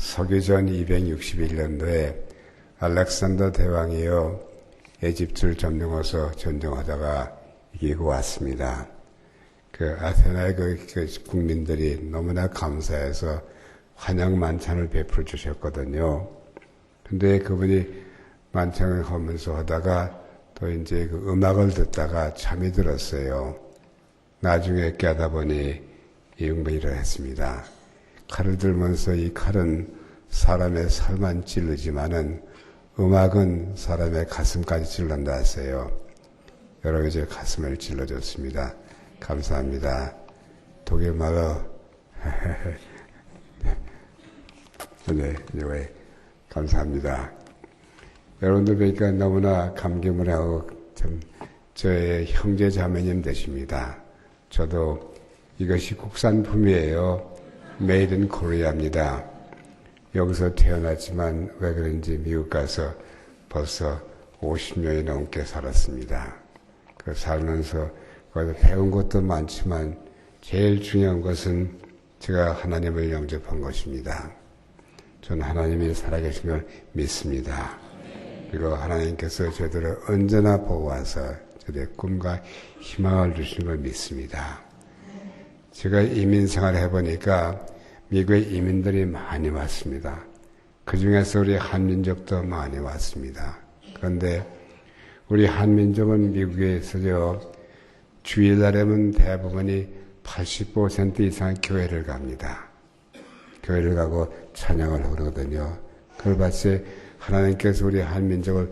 서기전 261년도에 알렉산더 대왕이요 에집트를 점령해서 전쟁하다가 이기고 왔습니다. 그 아테나의 그 국민들이 너무나 감사해서 환영 만찬을 베풀어 주셨거든요. 근데 그분이 만찬을 하면서 하다가 또 이제 그 음악을 듣다가 잠이 들었어요. 나중에 깨다 보니 이응배이를 했습니다. 칼을 들면서 이 칼은 사람의 살만 찌르지만은 음악은 사람의 가슴까지 찔른다 했어요. 여러분 이제 가슴을 찔러줬습니다. 감사합니다. 독일말로 네, 왜 감사합니다. 여러분들 뵈니까 너무나 감개무량하고 참 저의 형제 자매님 되십니다. 저도 이것이 국산품이에요. Made in Korea입니다. 여기서 태어났지만 왜 그런지 미국 가서 벌써 50년이 넘게 살았습니다. 그 살면서 거기서 배운 것도 많지만 제일 중요한 것은 제가 하나님을 영접한 것입니다. 저는 하나님이 살아계신 걸 믿습니다. 그리고 하나님께서 저희들을 언제나 보호하셔서 저희들의 꿈과 희망을 주시는 걸 믿습니다. 제가 이민 생활을 해보니까 미국에 이민들이 많이 왔습니다. 그 중에서 우리 한민족도 많이 왔습니다. 그런데 우리 한민족은 미국에서요, 주일날에는 대부분이 80% 이상 교회를 갑니다. 교회를 가고 찬양을 하거든요. 그걸 봤을 때 하나님께서 우리 한민족을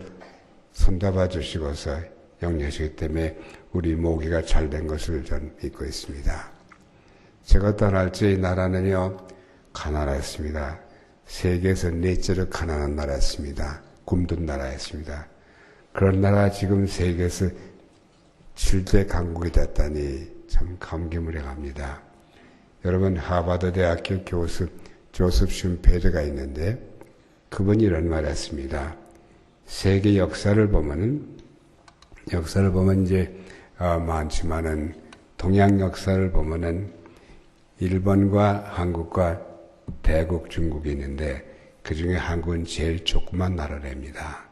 손잡아 주시고서 영리하시기 때문에 우리 모기가 잘 된 것을 저는 믿고 있습니다. 제가 떠날 때 이 나라는요, 가난했습니다. 세계에서 넷째로 가난한 나라였습니다. 굶든 나라였습니다. 그런 나라가 지금 세계에서 7대 강국이 됐다니 참 감개무량합니다. 여러분, 하버드 대학교 교수 조셉 슌페르가 있는데 그분이 이런 말을 했습니다. 세계 역사를 보면 이제 많지만은 동양 역사를 보면은 일본과 한국과 대국 중국이 있는데 그 중에 한국은 제일 조그만 나라랍니다.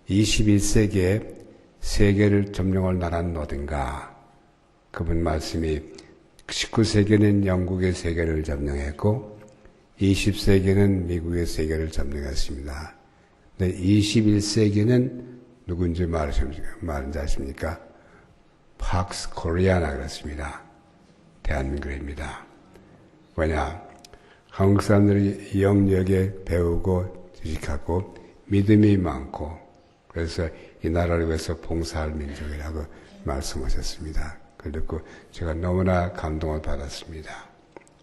21세기에 세계를 점령할 나라는 어딘가? 그분 말씀이 19세기는 영국의 세계를 점령했고 20세기는 미국의 세계를 점령했습니다. 근데 21세기는 누군지 말인지 아십니까? 팍스 코리아나 그렇습니다. 대한민국입니다. 왜냐? 한국 사람들이 영역에 배우고 지식하고 믿음이 많고 그래서 이 나라를 위해서 봉사할 민족이라고 말씀하셨습니다. 그걸 듣고 제가 너무나 감동을 받았습니다.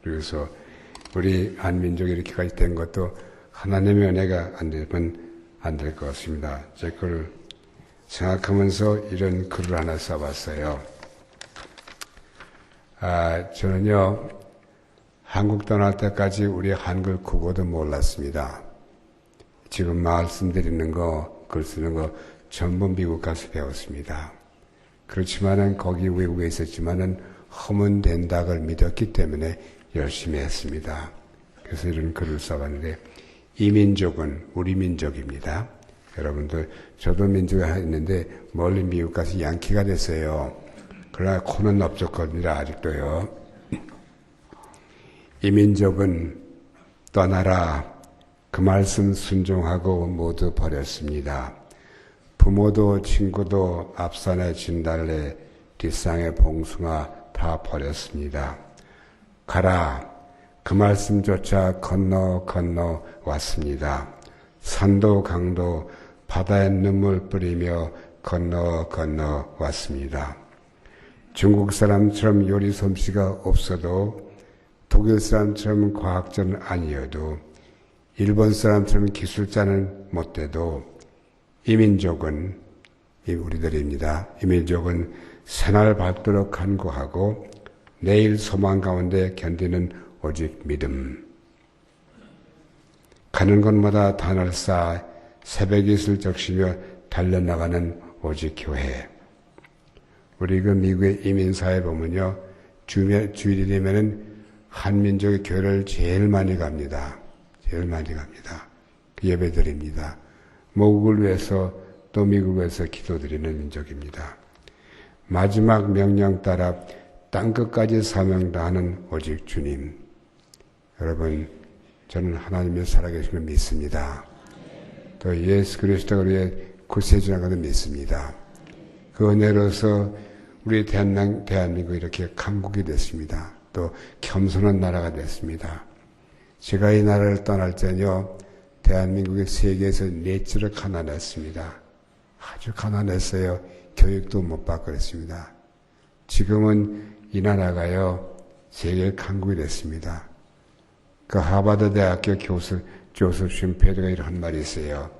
그래서 우리 한민족이 이렇게까지 된 것도 하나님의 은혜가 안 되면 안 될 것 같습니다. 제 글을 생각하면서 이런 글을 하나 써봤어요. 저는요, 한국 떠날 때까지 우리 한글 국어도 몰랐습니다. 지금 말씀드리는 거, 글 쓰는 거 전부 미국 가서 배웠습니다. 그렇지만은 거기 외국에 있었지만은 하면 된다고 믿었기 때문에 열심히 했습니다. 그래서 이런 글을 써봤는데 이 민족은 우리 민족입니다. 여러분들 저도 민족이 있는데 멀리 미국 가서 양키가 됐어요. 그러나 코는 넓적합니다. 아직도요. 이 민족은 떠나라 그 말씀 순종하고 모두 버렸습니다. 부모도 친구도 앞산의 진달래 뒷상의 봉숭아 다 버렸습니다. 가라 그 말씀조차 건너 왔습니다. 산도 강도 바다에 눈물 뿌리며 건너 왔습니다. 중국 사람처럼 요리 솜씨가 없어도 독일 사람처럼 과학자는 아니어도 일본 사람처럼 기술자는 못돼도 이 민족은 우리들입니다. 이 민족은 새날 밝도록 간구하고 내일 소망 가운데 견디는 오직 믿음. 가는 곳마다 단을 쌓아 새벽이 슬쩍쉬며 달려나가는 오직 교회. 우리 그 미국의 이민사회 보면요. 주일이 되면은 한민족의 교회를 제일 많이 갑니다. 제일 많이 갑니다. 예배 드립니다. 모국을 위해서 또 미국을 위해서 기도드리는 민족입니다. 마지막 명령 따라 땅끝까지 사명 다하는 오직 주님. 여러분, 저는 하나님의 살아계심을 믿습니다. 또 예수 그리스도가 우리의 구세주라는 것을 믿습니다. 그 은혜로서 우리 대한민국이 이렇게 강국이 됐습니다. 또 겸손한 나라가 됐습니다. 제가 이 나라를 떠날 때는요, 대한민국의 세계에서 넷째로 가난했습니다. 아주 가난했어요. 교육도 못 받고 그랬습니다. 지금은 이 나라가요, 세계 강국이 됐습니다. 그 하버드 대학교 교수 조셉 쉼페드가 이런 말이 있어요.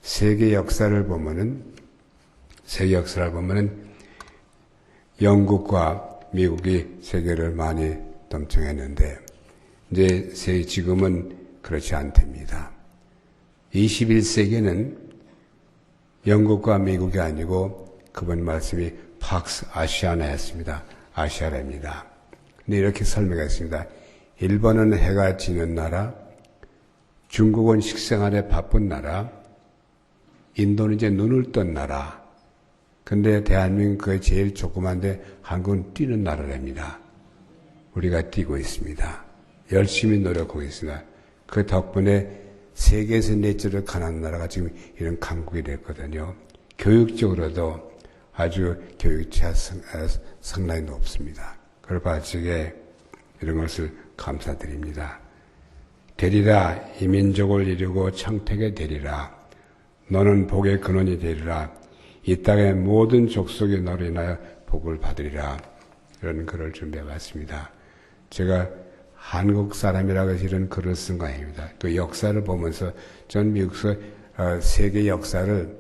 세계 역사를 보면은 영국과 미국이 세계를 많이 dom청했는데 이제 지금은 그렇지 않답니다. 21세기는 영국과 미국이 아니고 그분 말씀이 팍스 아시아나였습니다. 아시아랍니다. 근데 이렇게 설명했습니다. 일본은 해가 지는 나라, 중국은 식생활에 바쁜 나라, 인도는 이제 눈을 뜬 나라. 근데 대한민국 그 제일 조그만데 한국은 뛰는 나라랍니다. 우리가 뛰고 있습니다. 열심히 노력하고 있습니다. 그 덕분에 세계에서 넷째로 가난한 나라가 지금 이런 강국이 됐거든요. 교육적으로도 아주 교육차 상당히 높습니다. 그걸 봐주게 이런 것을 감사드립니다. 되리라 이 민족을 이루고 청택에 되리라. 너는 복의 근원이 되리라. 이 땅의 모든 족속이 너로 인하여 복을 받으리라. 이런 글을 준비해봤습니다. 제가 한국 사람이라고 해서 이런 글을 쓴 거 아닙니다. 그 역사를 보면서 전 미국에서 세계 역사를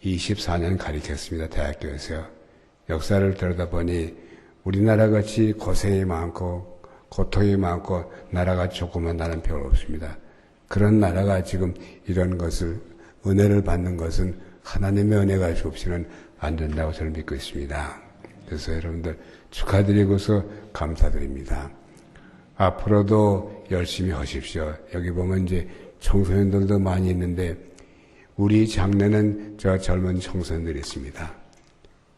24년 가르쳤습니다. 대학교에서요. 역사를 들여다보니 우리나라 같이 고생이 많고 고통이 많고 나라가 조그만 나라는 별로 없습니다. 그런 나라가 지금 이런 것을 은혜를 받는 것은 하나님의 은혜가 없이는 안 된다고 저는 믿고 있습니다. 그래서 여러분들 축하드리고서 감사드립니다. 앞으로도 열심히 하십시오. 여기 보면 이제 청소년들도 많이 있는데 우리 장래는 저 젊은 청소년들이 있습니다.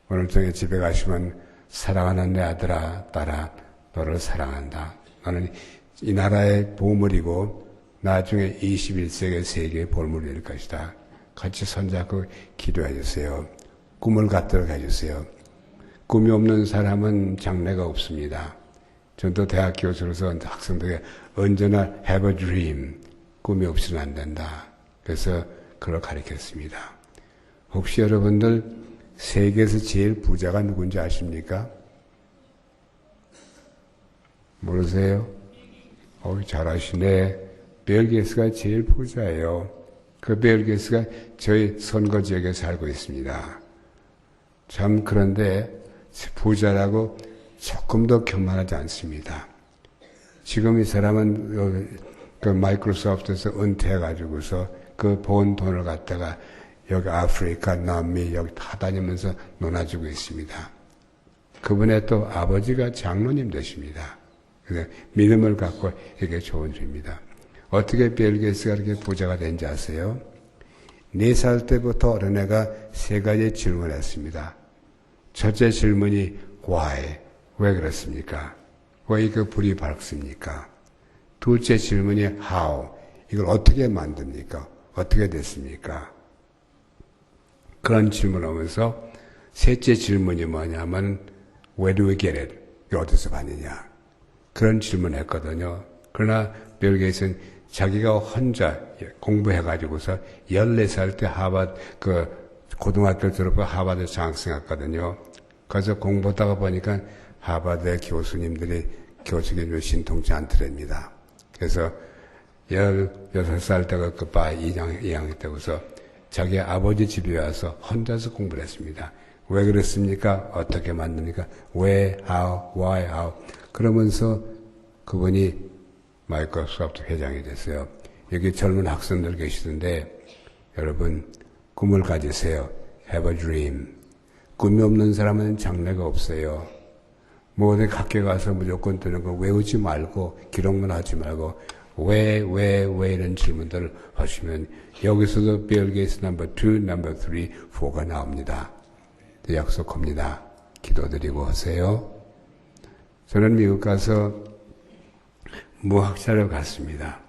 오늘 저녁에 집에 가시면 사랑하는 내 아들아, 딸아, 너를 사랑한다. 너는 이 나라의 보물이고 나중에 21세기 세계의 보물이 될 것이다. 같이 손잡고 기도해 주세요. 꿈을 갖도록 해주세요. 꿈이 없는 사람은 장래가 없습니다. 전도 대학 교수로서 학생들에게 언제나 have a dream, 꿈이 없이는 안 된다. 그래서 그걸 가르쳤습니다. 혹시 여러분들 세계에서 제일 부자가 누군지 아십니까? 모르세요? 잘 아시네. 빌 게이츠가 제일 부자예요. 그 빌 게이츠가 저희 선거 지역에 살고 있습니다. 참 그런데 부자라고 조금 더 교만하지 않습니다. 지금 이 사람은 그 마이크로소프트에서 은퇴해가지고서 그 번 돈을 갖다가 여기 아프리카, 남미 여기 다 다니면서 놀아주고 있습니다. 그분의 또 아버지가 장로님 되십니다. 그래서 믿음을 갖고 이게 좋은 주입니다. 어떻게 빌 게이츠가 이렇게 부자가 된지 아세요? 4살 때부터 어린애가 3가지 질문을 했습니다. 첫째 질문이 why? 왜 그렇습니까? 왜 그 불이 밝습니까? 둘째 질문이 how? 이걸 어떻게 만듭니까? 어떻게 됐습니까? 그런 질문을 하면서 셋째 질문이 뭐냐면 where do we get it? 이걸 어디서 받느냐? 그런 질문을 했거든요. 그러나 빌 게이츠는 자기가 혼자 공부해가지고서 14살 때 하버드 고등학교 졸업하고 하버드 장학생했거든요. 그래서 공부하다가 보니까 하버드 교수님들이 교수님을 신통치 않더랍니다. 그래서 16살 때가 바 2학년 때부터 자기 아버지 집에 와서 혼자서 공부를 했습니다. 왜 그랬습니까? 어떻게 만듭니까? 왜, how, why, how. 그러면서 그분이 마이크로소프트 회장이 됐어요. 여기 젊은 학생들 계시던데 여러분 꿈을 가지세요. Have a dream. 꿈이 없는 사람은 장래가 없어요. 뭐 어디 학교 가서 무조건 뜨는 거 외우지 말고 기록만 하지 말고 왜 이런 질문들을 하시면 여기서도 빌 게이츠 넘버 2, 넘버 3, 4가 나옵니다. 약속합니다. 기도드리고 하세요. 저는 미국 가서 무학자로 갔습니다.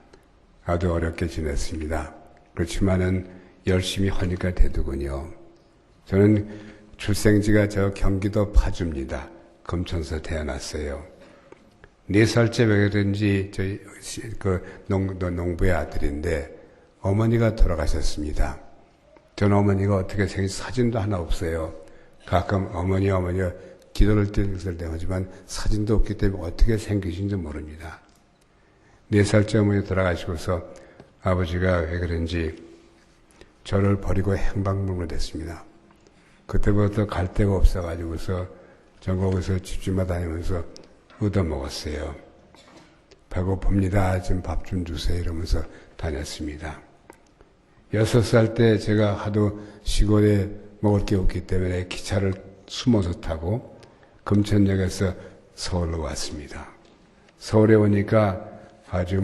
아주 어렵게 지냈습니다. 그렇지만은 열심히 하니까 되더군요. 저는 출생지가 저 경기도 파주입니다. 금천서 태어났어요. 4살째 왜그런지 저희 농부의 아들인데 어머니가 돌아가셨습니다. 전 어머니가 어떻게 생긴 사진도 하나 없어요. 가끔 어머니가 기도를 드릴 때 하지만 사진도 없기 때문에 어떻게 생기신지 모릅니다. 4살째 어머니 돌아가시고서 아버지가 왜 그런지 저를 버리고 행방불명 됐습니다. 그때부터 갈 데가 없어가지고서 전국에서 집집마다 다니면서 얻어먹었어요. 배고픕니다. 좀 밥 좀 주세요. 이러면서 다녔습니다. 6살 때 제가 하도 시골에 먹을 게 없기 때문에 기차를 숨어서 타고 금천역에서 서울로 왔습니다. 서울에 오니까 아주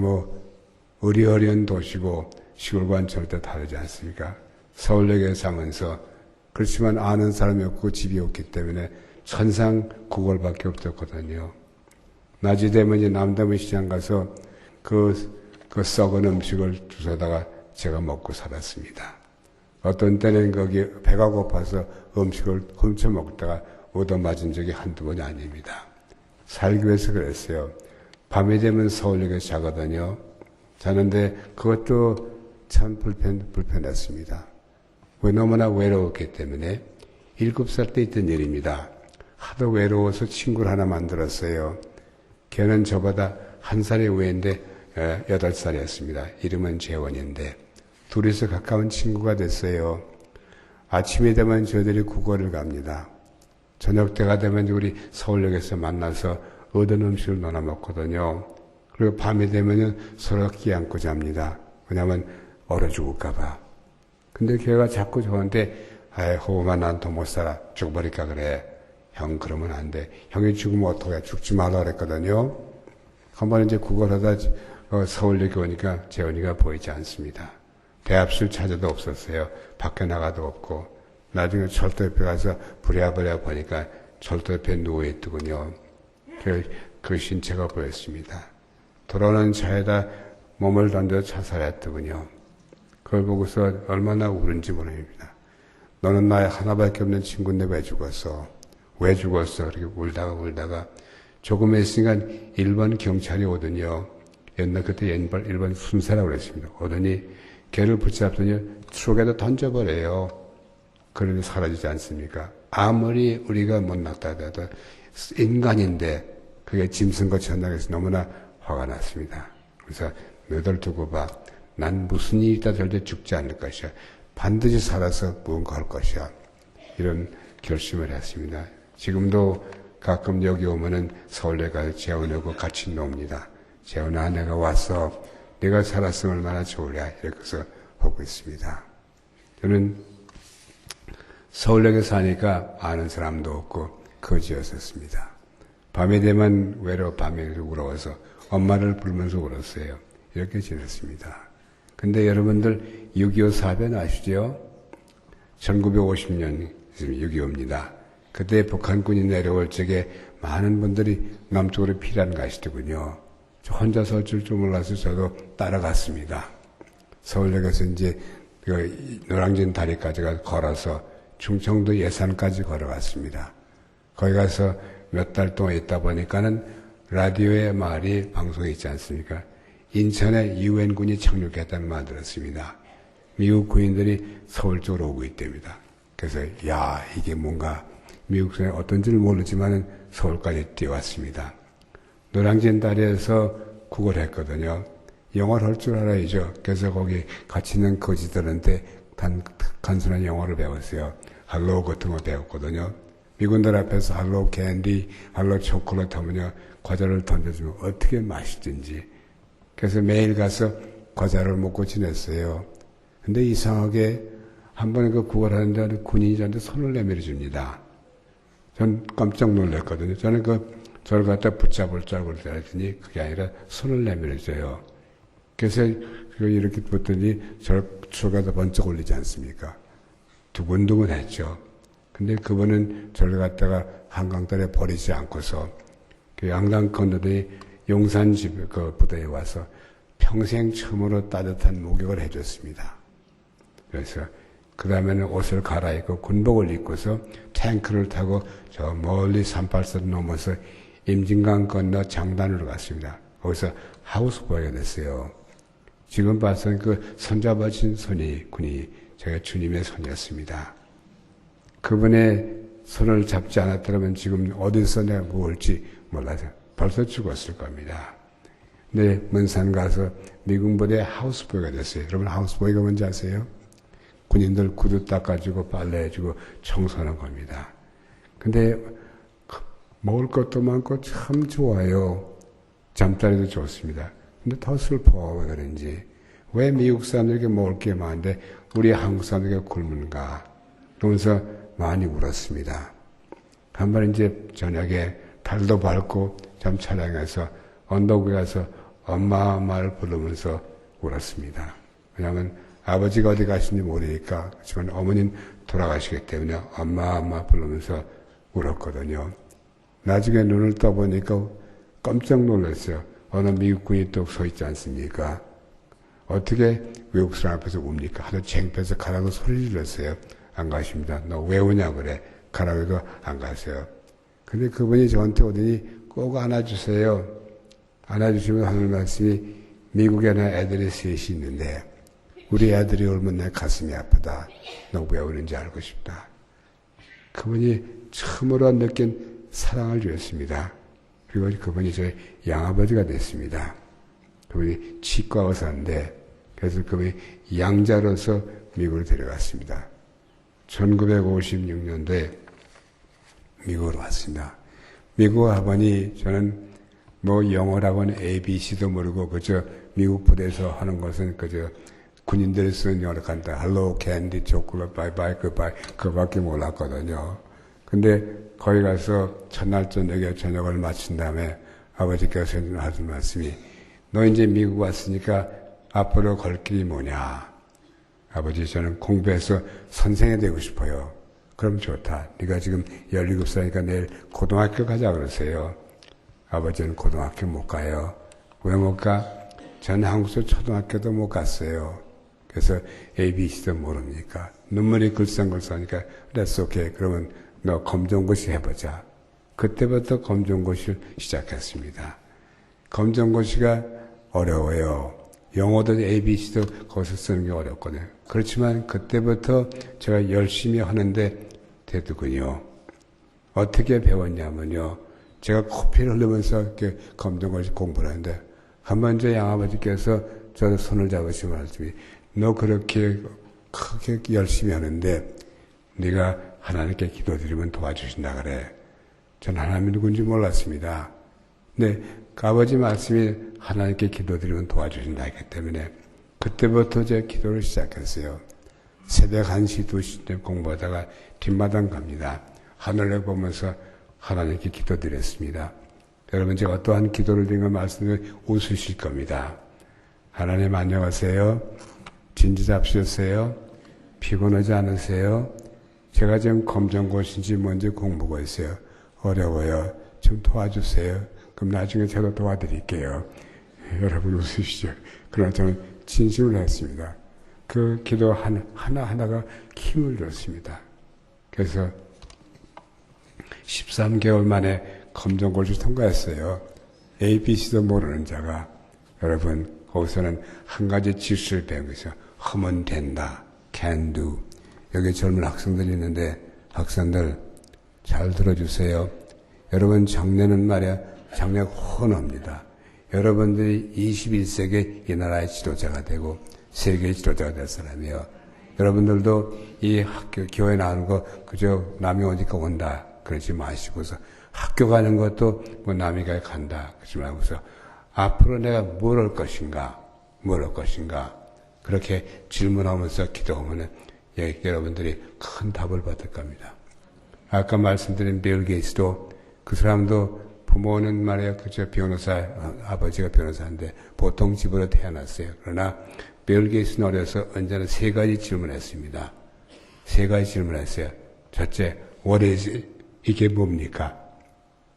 어리어리한 도시고 시골과는 절대 다르지 않습니까? 서울역에 사면서 그렇지만 아는 사람이 없고 집이 없기 때문에 천상 구걸밖에 없었거든요. 낮이 되면 이제 남대문 시장 가서 그 썩은 음식을 주워다가 제가 먹고 살았습니다. 어떤 때는 거기 배가 고파서 음식을 훔쳐 먹다가 얻어맞은 적이 한두 번이 아닙니다. 살기 위해서 그랬어요. 밤이 되면 서울역에 자거든요. 자는데 그것도 참 불편했습니다. 왜 너무나 외로웠기 때문에 7살 때 있던 일입니다. 하도 외로워서 친구를 하나 만들었어요. 걔는 저보다 1살이 위인데 8살이었습니다. 이름은 재원인데 둘이서 가까운 친구가 됐어요. 아침이 되면 저희들이 국어를 갑니다. 저녁 때가 되면 우리 서울역에서 만나서 얻은 음식을 나눠 먹거든요. 그리고 밤이 되면 서로 끼안고 잡니다. 왜냐하면 얼어 죽을까봐. 근데 걔가 자꾸 저한테 호흡만 난 더 못 살아. 죽어버릴까 그래. 형 그러면 안 돼. 형이 죽으면 어떡해. 죽지 말라 그랬거든요. 한번 이제 국어하다 서울역에 오니까 재원이가 보이지 않습니다. 대합실 찾아도 없었어요. 밖에 나가도 없고. 나중에 철도 옆에 가서 부랴부랴 보니까 철도 옆에 누워있더군요. 그 신체가 보였습니다. 돌아오는 차에다 몸을 던져 자살했더군요. 그걸 보고서 얼마나 울은지 모릅니다. 너는 나의 하나밖에 없는 친구인데 왜 죽었어? 왜 죽었어? 그렇게 울다가 조금 있으니까 일본 경찰이 오더니요. 옛날 그때 일본 순사라고 그랬습니다. 오더니 걔를 붙잡더니 트럭에다 던져버려요. 그러니 사라지지 않습니까? 아무리 우리가 못났다 해도 인간인데 그게 짐승같이 한다고 해서 너무나 화가 났습니다. 그래서 너들 두고 봐. 난 무슨 일이 있다 절대 죽지 않을 것이야. 반드시 살아서 무언가 할 것이야. 이런 결심을 했습니다. 지금도 가끔 여기 오면은 서울에 가서 재혼하고 같이 놉니다. 재혼아 내가 왔어. 내가 살았으면 얼마나 좋으랴. 이렇게 해서 하고 있습니다. 저는 서울역에 사니까 아는 사람도 없고 거지였었습니다. 밤이 되면 밤에 울어서 엄마를 부르면서 울었어요. 이렇게 지냈습니다. 근데 여러분들 6.25 사변 아시죠? 1950년 6.25입니다. 그때 북한군이 내려올 적에 많은 분들이 남쪽으로 피난 가시더군요. 저 혼자 설 줄 몰라서 저도 따라갔습니다. 서울역에서 이제 노량진 다리까지 걸어서 충청도 예산까지 걸어갔습니다. 거기 가서 몇 달 동안 있다 보니까는 라디오의 말이 방송에 있지 않습니까? 인천에 유엔군이 착륙했다는 말 들었습니다. 미국 군인들이 서울 쪽으로 오고 있답니다. 그래서 이게 뭔가 미국에 어떤지를 모르지만 서울까지 뛰어왔습니다. 노량진 다리에서 국어를 했거든요. 영어를 할 줄 알아야죠. 그래서 거기 같이 있는 거지들한테 단순한 영어를 배웠어요. 할로우 같은 거 배웠거든요. 미군들 앞에서 할로우 캔디, 할로우 초콜릿 하면요. 과자를 던져주면 어떻게 맛있든지. 그래서 매일 가서 과자를 먹고 지냈어요. 근데 이상하게 한 번에 그 구걸 하는데 군인이 저한테 손을 내밀어 줍니다. 전 깜짝 놀랐거든요. 저는 저를 갖다 붙잡을 줄 알고 그랬더니 그게 아니라 손을 내밀어 줘요. 그래서 이렇게 붙더니 저가 번쩍 올리지 않습니까? 두근두근 했죠. 근데 그분은 저를 갖다가 한강들에 버리지 않고서 그 양당 건너더니 용산 집 그 부대에 와서 평생 처음으로 따뜻한 목욕을 해줬습니다. 그래서 그 다음에는 옷을 갈아입고 군복을 입고서 탱크를 타고 저 멀리 38선 넘어서 임진강 건너 장단으로 갔습니다. 거기서 하우스보이가 됐어요. 지금 봐서는 그 손잡아진 군이 제가 주님의 손이었습니다. 그분의 손을 잡지 않았더라면 지금 어디서 내가 뭘 지 몰라서 벌써 죽었을 겁니다. 근데 문산 가서 미군 부대 하우스보이가 됐어요. 여러분 하우스보이가 뭔지 아세요? 군인들 구두 닦아주고 빨래해주고 청소하는 겁니다. 근데 먹을 것도 많고 참 좋아요. 잠자리도 좋습니다. 근데 더 슬퍼. 왜 그런지. 왜 미국 사람들에게 먹을 게 많은데 우리 한국 사람들에게 굶은가. 그러면서 많이 울었습니다. 한 번 이제 저녁에 달도 밝고 참 촬영해서 언덕에 가서 엄마 말을 부르면서 울었습니다. 왜냐하면 아버지가 어디 가신지 모르니까 하지만 어머니는 돌아가시기 때문에 엄마 부르면서 울었거든요. 나중에 눈을 떠보니까 깜짝 놀랐어요. 어느 미국군이 또 서 있지 않습니까? 어떻게 외국 사람 앞에서 웁니까? 하도 창피해서 가라고 소리 질렀어요. 안 가십니다. 너 왜 우냐 그래. 가라고 해도 안 가세요. 근데 그분이 저한테 오더니 꼭 안아주세요. 안아주시면 하는 말씀이 미국에는 애들이 셋이 있는데 우리 애들이 울면 내 가슴이 아프다. 너 왜 우는지 알고 싶다. 그분이 처음으로 느낀 사랑을 주었습니다. 그리고 그분이 저희 양아버지가 됐습니다. 그분이 치과 의사인데 그래서 그분이 양자로서 미국으로 데려갔습니다. 1956년도에 미국으로 왔습니다. 미국 학원이 저는 뭐 영어라고는 ABC도 모르고 그저 미국 부대에서 하는 것은 그저 군인들이 쓰는 영어로 간다. Hello, candy, chocolate, bye bye, goodbye. 그거밖에 몰랐거든요. 근데 거기 가서 첫날 저녁에 저녁을 마친 다음에 아버지께서 하신 말씀이 너 이제 미국 왔으니까 앞으로 걸 길이 뭐냐. 아버지 저는 공부해서 선생이 되고 싶어요. 그럼 좋다. 네가 지금 17살이니까 내일 고등학교 가자 그러세요. 아버지는 고등학교 못 가요. 왜 못 가? 전 한국에서 초등학교도 못 갔어요. 그래서 ABC도 모릅니까? 눈물이 글썽글썽하니까 that's okay. 그러면 너 검정고시 해보자. 그때부터 검정고시를 시작했습니다. 검정고시가 어려워요. 영어도 ABC도 거기서 쓰는 게 어렵거든요. 그렇지만 그때부터 제가 열심히 하는데 되더군요. 어떻게 배웠냐면요. 제가 코피를 흘리면서 이렇게 검정고시 공부를 하는데 한번 저 양아버지께서 저 손을 잡으시고 말씀이 너 그렇게 크게 열심히 하는데 네가 하나님께 기도드리면 도와주신다 그래. 전 하나님이 누군지 몰랐습니다. 근데 그 아버지 말씀이 하나님께 기도드리면 도와주신다 했기 때문에 그때부터 제 기도를 시작했어요. 새벽 1시, 2시쯤 공부하다가 뒷마당 갑니다. 하늘을 보면서 하나님께 기도드렸습니다. 여러분 제가 어떠한 기도를 드린 걸 말씀을 웃으실 겁니다. 하나님 안녕하세요. 진지 잡수셨어요? 피곤하지 않으세요? 제가 지금 검정고시인지 뭔지 공부하고 있어요. 어려워요. 좀 도와주세요. 그럼 나중에 제가 도와드릴게요. 여러분 웃으시죠? 그러나 저는 진심을 했습니다. 그 기도 하나하나가 힘을 줬습니다. 그래서 13개월 만에 검정고시 통과했어요. ABC도 모르는 자가 여러분 거기서는 한 가지 지식을 배우고 있어요. 하면 된다. can do. 여기 젊은 학생들이 있는데 학생들 잘 들어주세요. 여러분 장래는 말이야 장래 헌합니다. 여러분들이 21세기 이 나라의 지도자가 되고 세계의 지도자가 될 사람이에요. 여러분들도 이 학교 교회 나오는 거 그저 남이 오니까 온다 그러지 마시고서 학교 가는 것도 뭐 남이 간다 그러지 말고서 앞으로 내가 뭘 할 것인가 그렇게 질문하면서 기도하면 여러분들이 큰 답을 받을 겁니다. 아까 말씀드린 빌 게이츠도 그 사람도 부모는 말이에요. 그저 변호사, 아버지가 변호사인데 보통 집으로 태어났어요. 그러나 빌 게이츠는 어려서 언제나 세 가지 질문했습니다. 세 가지 질문했어요. 첫째, what is it? 이게 뭡니까?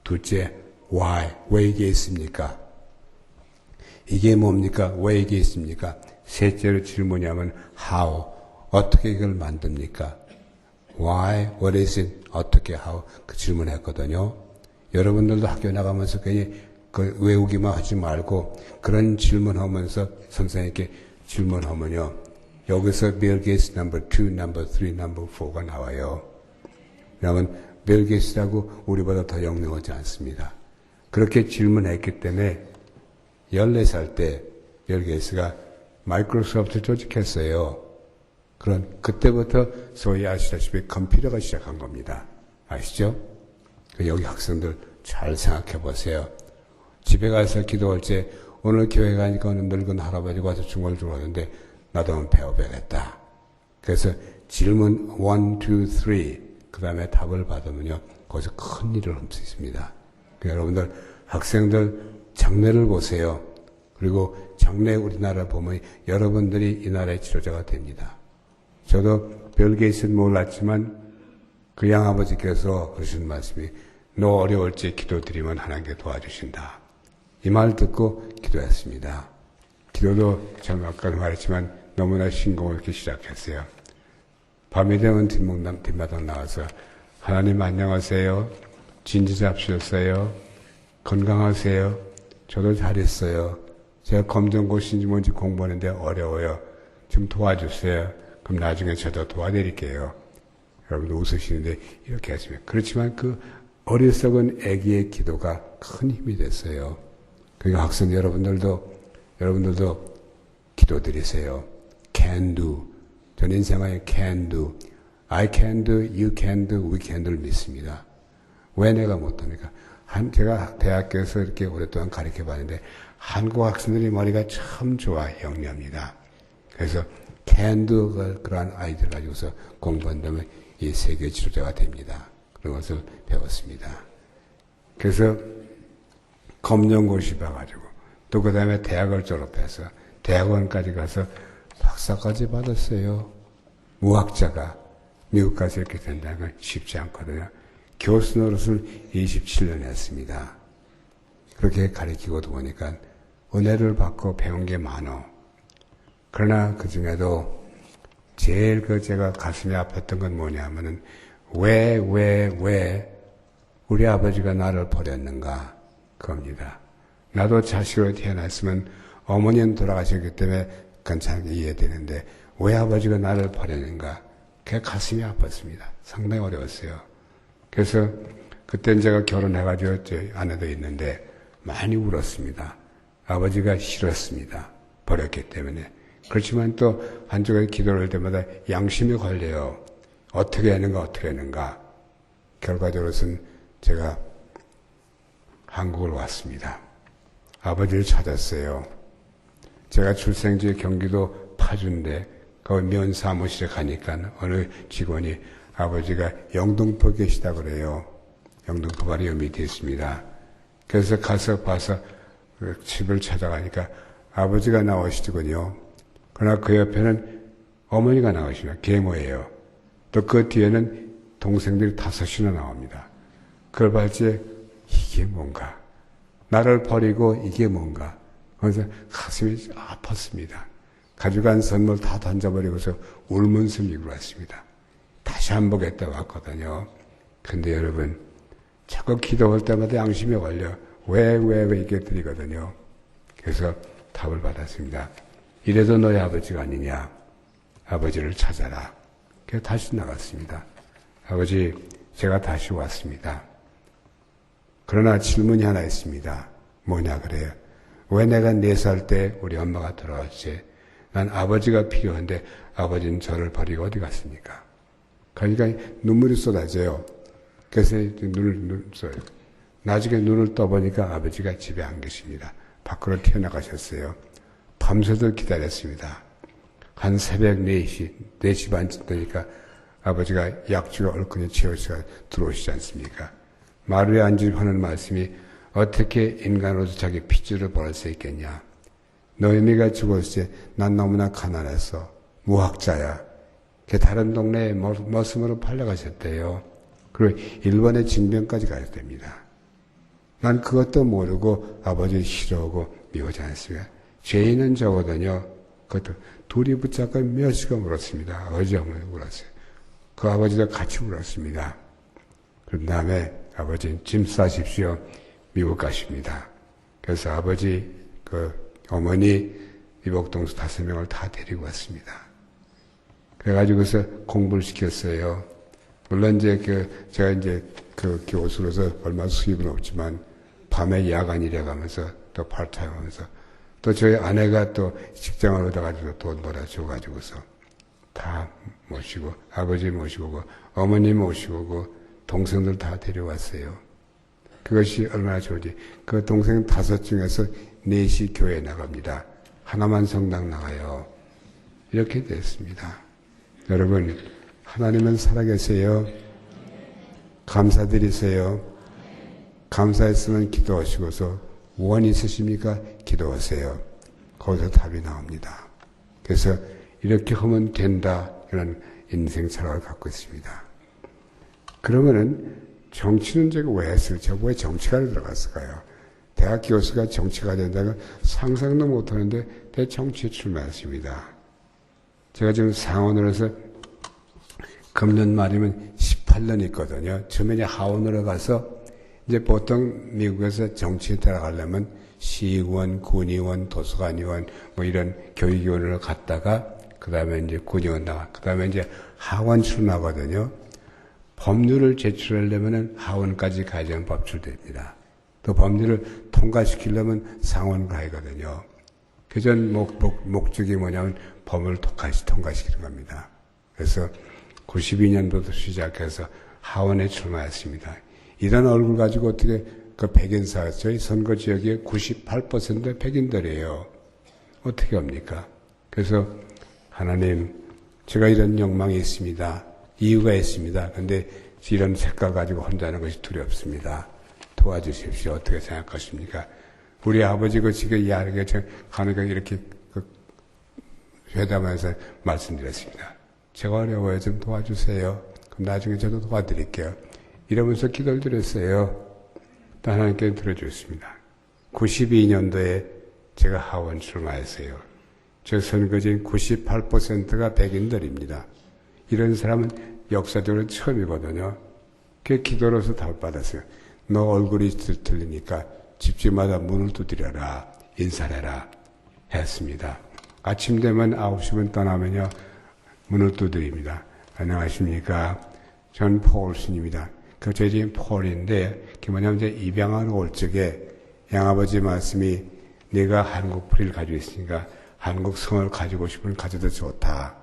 둘째, why? 왜 이게 있습니까? 이게 뭡니까? 왜 이게 있습니까? 셋째로 질문이 하면 how? 어떻게 이걸 만듭니까? why? what is it? 어떻게? how? 그 질문했거든요. 여러분들도 학교 나가면서 괜히 그 외우기만 하지 말고 그런 질문하면서 선생님께 질문하면요. 여기서 빌 게이츠 넘버 2, 넘버 3, 넘버 4가 나와요. 왜냐하면 빌 게이츠라고 우리보다 더 영롱하지 않습니다. 그렇게 질문했기 때문에 14살 때 빌 게이츠가 마이크로소프트 조직했어요. 그때부터 소위 아시다시피 컴퓨터가 시작한 겁니다. 아시죠? 여기 학생들 잘 생각해 보세요. 집에 가서 기도할 때 오늘 교회 가니까 어느 늙은 할아버지가 와서 중얼중얼 하는데 나도 한번 배워봐야겠다. 그래서 질문 1, 2, 3 그 다음에 답을 받으면요. 거기서 큰 일을 할 수 있습니다. 여러분들 학생들 장래를 보세요. 그리고 장래 우리나라 보면 여러분들이 이 나라의 지도자가 됩니다. 저도 빌 게이츠는 몰랐지만 그 양아버지께서 그러신 말씀이 너 어려울 때 기도드리면 하나님께 도와주신다. 이 말 듣고 기도했습니다. 기도도 참 아까 말했지만 너무나 신공하게 시작했어요. 밤이 되면 뒷마당 나와서 하나님 안녕하세요. 진지 잡수셨어요. 건강하세요. 저도 잘했어요. 제가 검정고시인지 뭔지 공부하는데 어려워요. 좀 도와주세요. 그럼 나중에 저도 도와드릴게요. 여러분들 웃으시는데 이렇게 했습니다. 그렇지만 그 어리석은 아기의 기도가 큰 힘이 됐어요. 그러니까 학생 여러분들도 기도드리세요. Can do. 전 인생의 can do. I can do, you can do, we can do를 믿습니다. 왜 내가 못합니까? 제가 대학교에서 이렇게 오랫동안 가르쳐 봤는데 한국 학생들이 머리가 참 좋아 영리합니다. 그래서 can do 그러한 아이들 가지고서 공부한다면 이 세계 지도자가 됩니다. 그런 것을 배웠습니다. 그래서 검정고시 봐가지고 또 그 다음에 대학을 졸업해서 대학원까지 가서 박사까지 받았어요. 무학자가 미국 가서 이렇게 된다는 건 쉽지 않거든요. 교수 노릇을 27년 했습니다. 그렇게 가르치고도 보니까 은혜를 받고 배운 게 많어. 그러나 그 중에도 제일 제가 가슴이 아팠던 건 뭐냐면은 왜 우리 아버지가 나를 버렸는가 그겁니다. 나도 자식으로 태어났으면 어머니는 돌아가셨기 때문에 괜찮게 이해되는데 왜 아버지가 나를 버렸는가 그게 가슴이 아팠습니다. 상당히 어려웠어요. 그래서 그땐 제가 결혼해가지고 제 아내도 있는데 많이 울었습니다. 아버지가 싫었습니다. 버렸기 때문에. 그렇지만 또 한쪽에 기도를 할 때마다 양심이 걸려요. 어떻게 했는가. 결과적으로는 제가 한국을 왔습니다. 아버지를 찾았어요. 제가 출생지 경기도 파주인데 거기 면 사무실에 가니까 어느 직원이 아버지가 영등포 계시다 그래요. 영등포 바로 요 밑에 있습니다. 그래서 가서 봐서 그 집을 찾아가니까 아버지가 나오시더군요. 그러나 그 옆에는 어머니가 나오시면 계모예요. 또 그 뒤에는 동생들이 5이나 나옵니다. 그걸 봤을 때 이게 뭔가? 나를 버리고 이게 뭔가? 그래서 가슴이 아팠습니다. 가져간 선물 다 던져버리고서 울면서 미국 왔습니다. 다시 안 보겠다고 왔거든요. 근데 여러분, 자꾸 기도할 때마다 양심이 걸려. 왜 이렇게 드리거든요. 그래서 답을 받았습니다. 이래도 너희 아버지가 아니냐? 아버지를 찾아라. 그래서 다시 나갔습니다. 아버지, 제가 다시 왔습니다. 그러나 질문이 하나 있습니다. 뭐냐 그래요? 왜 내가 4살 때 우리 엄마가 돌아왔지? 난 아버지가 필요한데 아버지는 저를 버리고 어디 갔습니까? 그러니까 눈물이 쏟아져요. 그래서 눈을 써요. 나중에 눈을 떠보니까 아버지가 집에 안 계십니다. 밖으로 튀어나가셨어요. 밤새도 기다렸습니다. 한 새벽 4시, 4시 반쯤 되니까 아버지가 약주가 얼큰이 채워서 들어오시지 않습니까? 마루에 앉으 하는 말씀이 어떻게 인간으로서 자기 핏줄을 벌일 수 있겠냐. 노예미가 죽었을 때 난 너무나 가난했어. 무학자야. 다른 동네에 머슴으로 팔려가셨대요. 그리고 일본의 징병까지 가야 됩니다. 난 그것도 모르고 아버지를 싫어하고 미워하지 않습니까? 죄인은 적어도요. 그것도 둘이 붙잡고 몇 시간 울었습니다. 아버지 어머니 울었어요. 그 아버지도 같이 울었습니다. 그 다음에 아버지는 짐 싸십시오. 미국 가십니다. 그래서 아버지, 어머니, 이복동수 5명을 다 데리고 왔습니다. 그래가지고서 공부를 시켰어요. 물론 제가 교수로서 얼마 수입은 없지만, 밤에 야간 일해가면서, 또 파트타임 하면서, 또 저희 아내가 또 직장을 얻어가지고 돈 벌어줘가지고서, 다 모시고, 아버지 모시고, 어머니 모시고, 동생들 다 데려왔어요. 그것이 얼마나 좋은지. 그 동생 5 중에서 4이 교회에 나갑니다. 하나만 성당 나가요. 이렇게 됐습니다. 여러분, 하나님은 살아계세요. 감사드리세요. 감사했으면 기도하시고서 원 있으십니까? 기도하세요. 거기서 답이 나옵니다. 그래서 이렇게 하면 된다. 이런 인생 철학을 갖고 있습니다. 그러면은 정치는 제가 왜 했을지, 왜 정치가를 들어갔을까요? 대학 교수가 정치가 된다고 상상도 못하는데 내 정치에 출마했습니다. 제가 지금 상원으로서 금년 말이면 18년 있거든요. 처음에 하원으로 가서 이제 보통 미국에서 정치에 들어가려면 시의원, 군의원, 도서관의원 뭐 이런 교육위원으로 갔다가 그 다음에 이제 군의원 나가, 그 다음에 이제 하원 출마하거든요. 법률을 제출하려면 하원까지 가야 되는 법출됩니다. 또 법률을 통과시키려면 상원 가야거든요. 그 전 목적이 뭐냐면 법을 통과시키는 겁니다. 그래서 92년도부터 시작해서 하원에 출마했습니다. 이런 얼굴 가지고 어떻게 백인사, 저희 선거 지역의 98% 백인들이에요. 어떻게 합니까? 그래서 하나님, 제가 이런 욕망이 있습니다. 이유가 있습니다. 근데 이런 색깔 가지고 혼자 하는 것이 두렵습니다. 도와주십시오. 어떻게 생각하십니까? 우리 아버지 지금 야르게 가니까 이렇게 회담하면서 말씀드렸습니다. 제가 어려워요. 좀 도와주세요. 그럼 나중에 저도 도와드릴게요. 이러면서 기도를 드렸어요. 또 하나님께 들어주셨습니다. 92년도에 제가 하원 출마했어요. 저 선거지인 98%가 백인들입니다. 이런 사람은 역사적으로 처음이거든요. 그 기도로서 답받았어요. 너 얼굴이 들리니까 집집마다 문을 두드려라, 인사해라 했습니다. 아침 되면 9시면 떠나면요, 문을 두드립니다. 안녕하십니까. 전 폴슨입니다. 제 이름이 폴인데, 그게 뭐냐면 이제 입양하러 올 적에 양아버지 말씀이 네가 한국 뿌리를 가지고 있으니까 한국 성을 가지고 싶으면 가져도 좋다.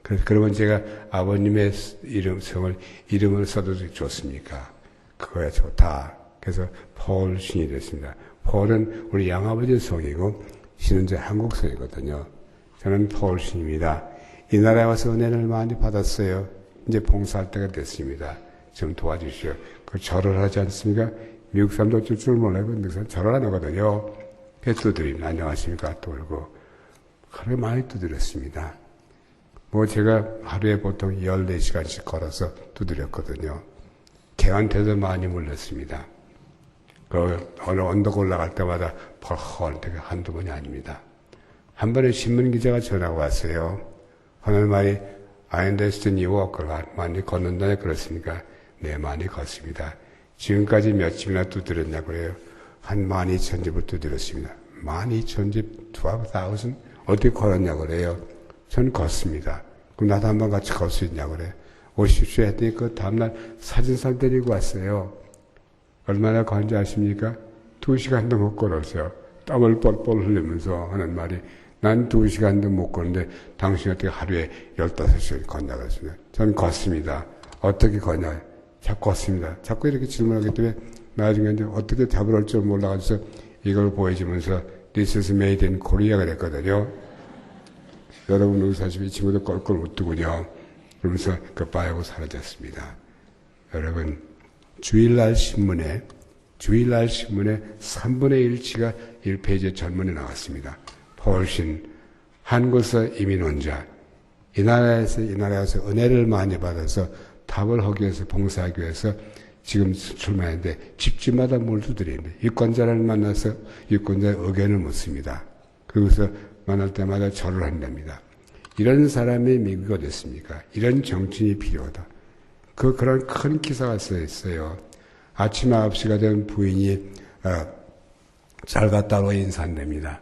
그러면 제가 아버님의 이름을 써도 좋습니까? 그거야 좋다. 그래서 폴 신이 됐습니다. 폴은 우리 양아버지 성이고 신은 이제 한국 성이거든요. 저는 폴 신입니다. 이 나라에 와서 은혜를 많이 받았어요. 이제 봉사할 때가 됐습니다. 좀 도와주시오. 절을 하지 않습니까? 미국 사람도 어쩔 줄 몰라요. 미국 사람 절을 안 하거든요. 그래서 두드립니다. 안녕하십니까? 또 그러고 하루에 많이 두드렸습니다. 제가 하루에 보통 14시간씩 걸어서 두드렸거든요. 개한테도 많이 물렸습니다. 어느 언덕 올라갈 때마다 펄헐 때가 한두 번이 아닙니다. 한 번에 신문기자가 전화가 왔어요. 하는 말이 I understand you walk a lot. 많이 걷는다네. 그렇습니까? 네, 많이 걷습니다. 지금까지 몇 집이나 두드렸냐고 그래요. 한 12,000집을 두드렸습니다. 12,000집, 12,000? 어떻게 걸었냐고 그래요. 전 걷습니다. 그럼 나도 한번 같이 걸 수 있냐고 그래. 오십시오 했더니 그 다음날 사진사를 데리고 왔어요. 얼마나 건지 아십니까? 2시간도 못 걸었어요. 땀을 뻘뻘 흘리면서 하는 말이 난 2시간도 못 걷는데 당신 어떻게 하루에 15시간 걷냐 그랬습니다. 전 걷습니다. 어떻게 걷냐? 자꾸 걷습니다. 자꾸 이렇게 질문하기 때문에 나중에 이제 어떻게 답을 할 줄 몰라가지고 이걸 보여주면서 This is made in Korea 그랬거든요. 여러분 의사시면 이 친구도 껄껄 웃더군요. 그러면서 그 빠하고 사라졌습니다. 여러분 주일날 신문에 주일날 신문에 3분의 1치가 1페이지에 전문에 나왔습니다. 포울신, 한국에서 이민 온 자, 이 나라에서 은혜를 많이 받아서 답을 하기 위해서 봉사하기 위해서 지금 출마했는데 집집마다 몰두드리는데 유권자를 만나서 유권자의 의견을 묻습니다. 그러고서 만날 때마다 절을 한답니다. 이런 사람이 미국이 어딨습니까? 이런 정치인이 필요하다. 그런 큰 기사가 써 있어요. 아침 9시가 된 부인이 잘 갔다 오고 인사한답니다.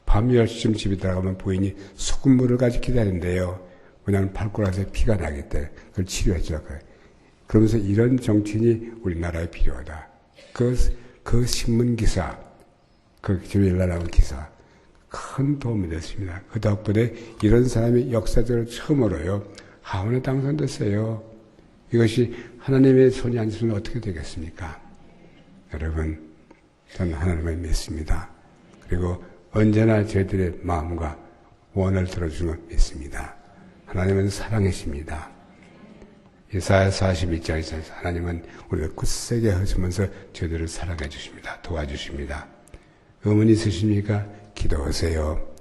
밤 10시쯤 집에 들어가면 부인이 소금물을 가지고 기다린대요. 왜냐하면 발가락에 피가 나기 때문에 그걸 치료해 주라고요. 그러면서 이런 정치인이 우리나라에 필요하다. 그 신문 기사, 그 주일날 나온 기사 큰 도움이 됐습니다. 그 덕분에 이런 사람이 역사적으로 처음으로요 하원에 당선됐어요. 이것이 하나님의 손이 아니면 어떻게 되겠습니까? 여러분, 저는 하나님을 믿습니다. 그리고 언제나 저희들의 마음과 원을 들어주는 걸 믿습니다. 하나님은 사랑이십니다. 이사야 42장에서 하나님은 우리를 굳세게 하시면서 저희들을 사랑해 주십니다. 도와주십니다. 의문 있으십니까? 기도하세요.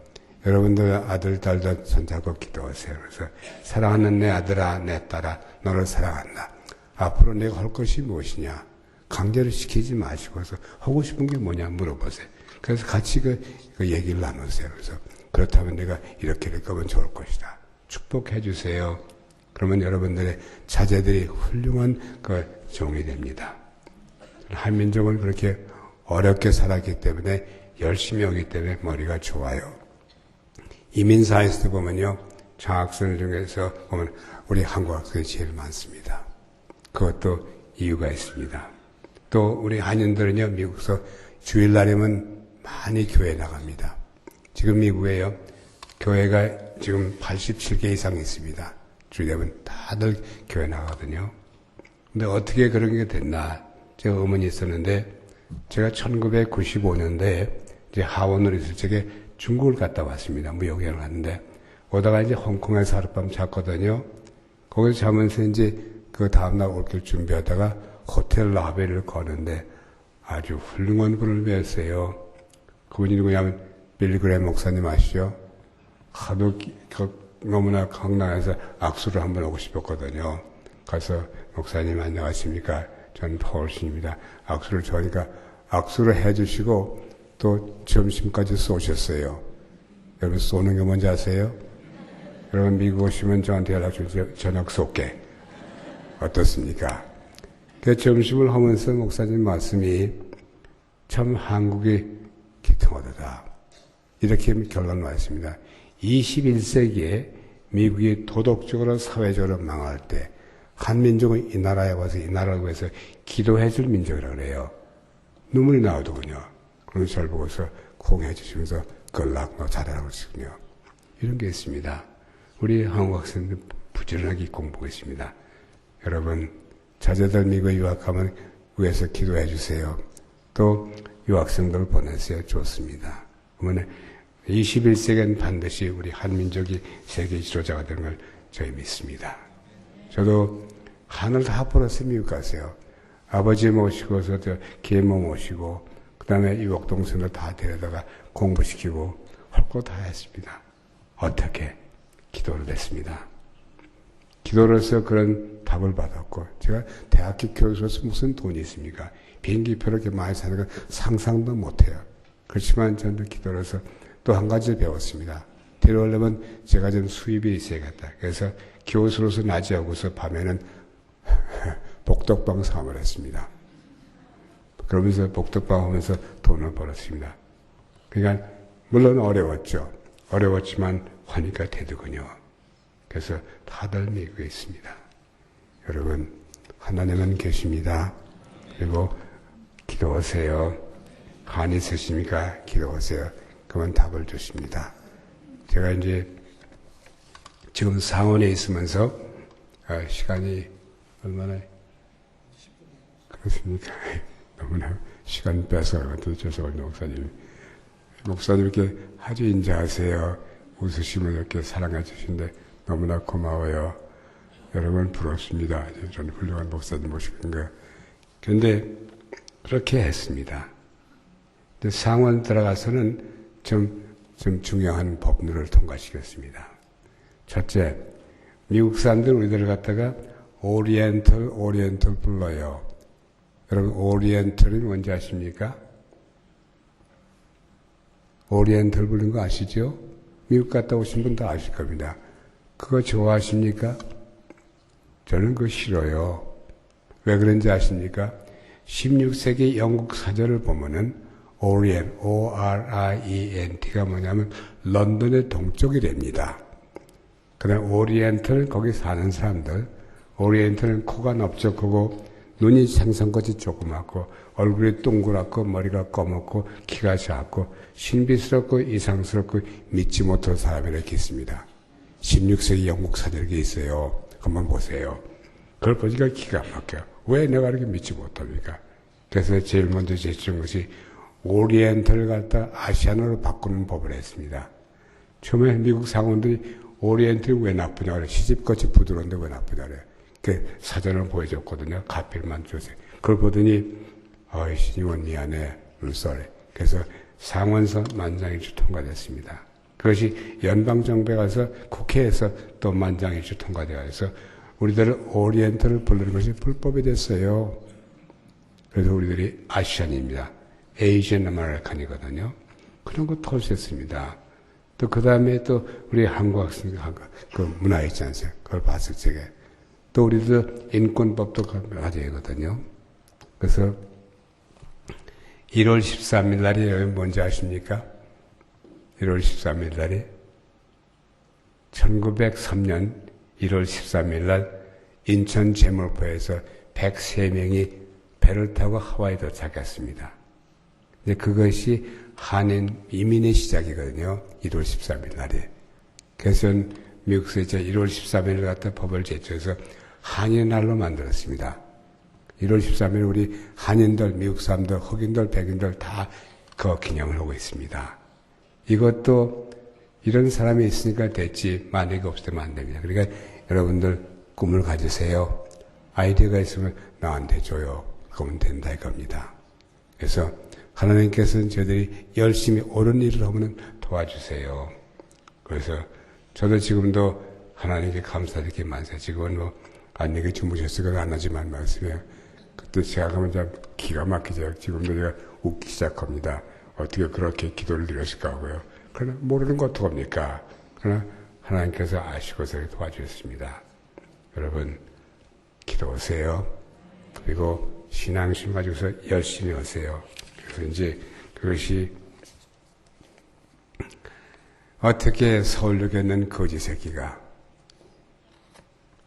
여러분들 아들, 딸도 손잡고 기도하세요. 그래서 사랑하는 내 아들아, 내 딸아, 너를 사랑한다. 앞으로 내가 할 것이 무엇이냐? 강제로 시키지 마시고서 하고 싶은 게 뭐냐 물어보세요. 그래서 같이 그 얘기를 나누세요. 그래서 그렇다면 내가 이렇게 하면 좋을 것이다. 축복해 주세요. 그러면 여러분들의 자제들이 훌륭한 그 종이 됩니다. 한민족은 그렇게 어렵게 살았기 때문에 열심히 하기 때문에 머리가 좋아요. 이민사에서 보면요. 장학생 중에서 보면 우리 한국 학생이 제일 많습니다. 그것도 이유가 있습니다. 또 우리 한인들은요. 미국에서 주일날이면 많이 교회 나갑니다. 지금 미국에요. 교회가 지금 87개 이상 있습니다. 주일되면 다들 교회 나가거든요. 근데 어떻게 그런 게 됐나? 제가 의문이 있었는데, 제가 1995년도에 이제 하원으로 있을 적에 중국을 갔다 왔습니다. 무역여행을 갔는데, 오다가 이제 홍콩에서 하룻밤 잤거든요. 거기서 자면서 이제 그 다음날 올 길 준비하다가 호텔 라벨을 거는데 아주 훌륭한 분을 뵀어요. 그분이 누구냐면 빌리그램 목사님 아시죠? 하도 너무나 강남에서 악수를 한번 하고 싶었거든요. 가서 목사님 안녕하십니까? 저는 포울신입니다. 악수를 저니까 악수를 해주시고 또 점심까지 쏘셨어요. 여러분 쏘는 게 뭔지 아세요? 여러분 미국 오시면 저한테 연락 주세요. 저녁 쏠게. 어떻습니까? 그 점심을 하면서 목사님 말씀이 참 한국이 기특하다. 이렇게 결론 나왔습니다. 21세기에 미국이 도덕적으로 사회적으로 망할 때 한민족은 이 나라에 와서 이 나라를 위해서 기도해 줄 민족이라고 그래요. 눈물이 나오더군요. 그런 절 보고서 공해 주시면서 걸락 너 잘하라고 하시군요. 이런 게 있습니다. 우리 한국 학생들 부지런하게 공부하고 있습니다. 여러분 자제들 미국에 유학하면 위해서 기도해 주세요. 또 유학생들을 보내세요. 좋습니다. 그러면 21세기엔 반드시 우리 한민족이 세계 지도자가 되는 걸 저희 믿습니다. 저도 하늘 다 벌어서 미국 가세요. 아버지 모시고서 계모 모시고 그 다음에 유학 동생들 다 데려다가 공부시키고 할 거 다 했습니다. 어떻게? 기도를 했습니다. 기도를 해서 그런 답을 받았고 제가 대학교 교수로서 무슨 돈이 있습니까? 비행기표를 이렇게 많이 사는 건 상상도 못해요. 그렇지만 저는 기도를 해서 또 한 가지 배웠습니다. 데려오려면 제가 좀 수입이 있어야겠다. 그래서 교수로서 낮에 하고서 밤에는 복덕방 사업을 했습니다. 그러면서 복덕방 하면서 돈을 벌었습니다. 그러니까 물론 어려웠죠. 어려웠지만 하니까 되더군요. 그래서 다들 미국에 있습니다. 여러분 하나님은 계십니다. 그리고 기도하세요. 한이 있으십니까? 기도하세요. 그러면 답을 주십니다. 제가 이제 지금 상원에 있으면서 시간이 얼마나 그렇습니까? 너무나 시간 뺏어가지고 죄송합니다. 목사님 이렇게 아주 인자하세요. 웃으시면 이렇게 사랑해 주시는데 너무나 고마워요. 여러분 부럽습니다. 저는 훌륭한 목사님 모시는 거. 그런데 그렇게 했습니다. 근데 상원 들어가서는 좀 중요한 법률을 통과시켰습니다. 첫째, 미국 사람들 우리들을 갖다가 오리엔털 불러요. 여러분, 오리엔털이 뭔지 아십니까? 오리엔털 부르는 거 아시죠? 미국 갔다 오신 분 다 아실 겁니다. 그거 좋아하십니까? 저는 그거 싫어요. 왜 그런지 아십니까? 16세기 영국 사전을 보면은 오리엔, O-R-I-E-N-T가 뭐냐면 런던의 동쪽이랍니다. 그 다음 오리엔털은 거기 사는 사람들, 오리엔털은 코가 넓적하고 눈이 생선같이 조그맣고 얼굴이 동그랗고 머리가 검었고 키가 작고 신비스럽고 이상스럽고 믿지 못할 사람이 이렇게 있습니다. 16세기 영국 사전에 있어요. 한번 보세요. 그걸 보니까 기가 막혀요. 왜 내가 이렇게 믿지 못합니까? 그래서 제일 먼저 제시한 것이 오리엔털을 갖다 아시아나로 바꾸는 법을 했습니다. 처음에 미국 상원들이 오리엔털이 왜 나쁘냐 그래. 시집같이 부드러운데 왜 나쁘냐 그래. 그 사전을 보여줬거든요. 가필만 주세요. 그걸 보더니 어이씨 이건 미안해. 울소래. 그래서 상원서 만장일치 통과됐습니다. 그것이 연방정부에 가서 국회에서 또 만장일치 통과되어서 우리들은 오리엔털을 부르는 것이 불법이 됐어요. 그래서 우리들이 아시안입니다. 에이지언 아메리칸이거든요. 그런 거 털셨습니다. 또 그 다음에 또 우리 한국 학생 그 문화 있지 않습니까? 그걸 봤을 적에 또 우리도 인권법도 가져야 하거든요. 그래서 1월 13일 날이 뭔지 아십니까? 1월 13일 날이 1903년 1월 13일 날 인천 제물포에서 103명이 배를 타고 하와이에 도착했습니다. 근데 그것이 한인 이민의 시작이거든요. 1월 13일 날이. 그래서 미국에서 이제 1월 13일 갖다 법을 제출해서 한인의 날로 만들었습니다. 1월 13일 우리 한인들, 미국 사람들, 흑인들, 백인들 다 그 기념을 하고 있습니다. 이것도 이런 사람이 있으니까 됐지 만약에 없으면 안 됩니다. 그러니까 여러분들 꿈을 가지세요. 아이디어가 있으면 나한테 줘요. 그러면 된다 이겁니다. 그래서 하나님께서는 저희들이 열심히 옳은 일을 하면 도와주세요. 그래서 저도 지금도 하나님께 감사드리게 만세. 지금은 뭐 안녕히 주무셨으니까 안 하지만 말씀해요. 그때 제가 가면 참 기가 막히죠. 지금도 제가 웃기 시작합니다. 어떻게 그렇게 기도를 드렸을까 하고요. 그러나 모르는 거 어떡합니까? 그러나 하나님께서 아시고서 도와주셨습니다. 여러분 기도하세요. 그리고 신앙심 가지고서 열심히 하세요. 그래서 이제 그것이 어떻게 서울역에 있는 거지 새끼가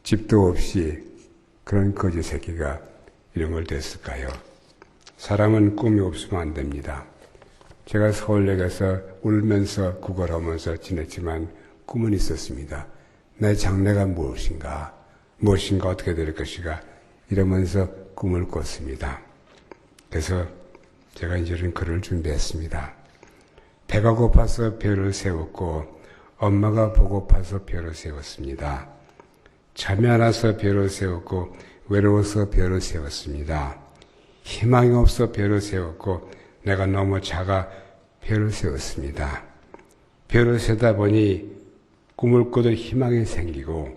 집도 없이 그런 거지 새끼가 이런 걸 됐을까요? 사람은 꿈이 없으면 안 됩니다. 제가 서울역에서 울면서 구걸하면서 지냈지만 꿈은 있었습니다. 내 장래가 무엇인가 어떻게 될 것인가 이러면서 꿈을 꿨습니다. 그래서 제가 이제 이런 글을 준비했습니다. 배가 고파서 별을 세웠고 엄마가 보고파서 별을 세웠습니다. 잠이 안 와서 별을 세웠고 외로워서 별을 세웠습니다. 희망이 없어 별을 세웠고 내가 너무 작아 별을 세웠습니다. 별을 세다 보니 꿈을 꿔도 희망이 생기고